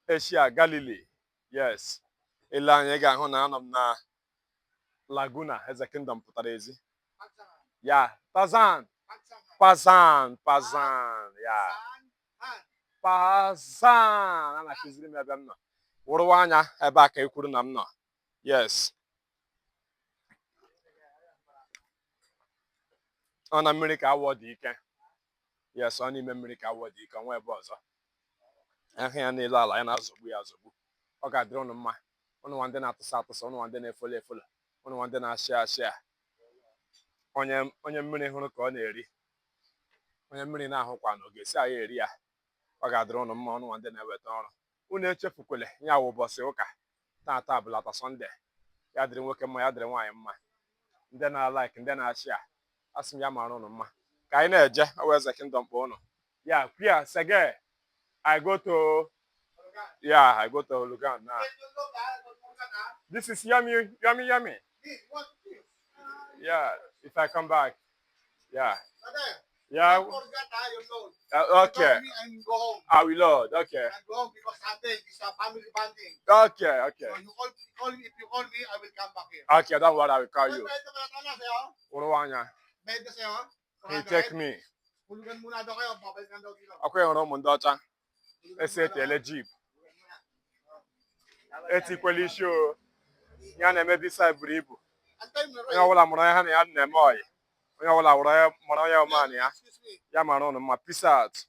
Asia, Galilee. Yes. Ile anya ga-ahụ na anọ m na Laguna, Eze Kingdom pụtara ezi. Yeah, Pazan. Yeah. Pazan. A na-akụziri m ebe m nọ. Wụrụwa anya ebe a ka e kwuru na m nọ. Yes. Ọ na mmiri ka awọ dị ike. Yes, ọ n'ime mmiri ka awọ dị ike, ọnwa ebe ọzọ. Ahụ ya n'elu ala ya na-azọgbu ya azọgbu. Ọ ga-adịrị ụnụ mma. Ụnụ nwa ndị na-atụsa atụsa, ụnụ nwa ndị na-efolo efolo, ụnụ nwa ndị na-ashị ashị a. Onye mmiri hụrụ ka ọ na-eri. Onye mmiri na-ahụkwa na ọ ga-esi anyị eri ya. Ọ ga-adịrị ụnụ mma, ụnụ nwa ndị na-eweta ọrụ. Unu echefukwele ya wụ ụbọchị ụka. Taata bụlata Sọnde. Ya dịrị nwoke mma, ya dịrị nwaanyị mma. Ndị na-like, ndị na-ashị a. Asị m ya mara ụnụ mma. Ka anyị na-eje, ọ wụ Eze Kingdom kpọ ụnụ. Yeah, Pia, Sege. I go to Lugan now. This is yummy. Yeah, if I come back. Yeah. Yeah. Okay. I will load. Okay. I'm going because Sunday is a family bonding. Okay. So if you call me, I will come back here. Okay, don't worry, I will call you. He take me. Ako yung room mundo cha. Ese tele jeep. Eti kweli show. Ya na maybe sa bribu. Onye wala mụrụ ya na ya na-eme oyi. Onye wala mụrụ ya man ya. Ya mara ụnụ mma. Peace out.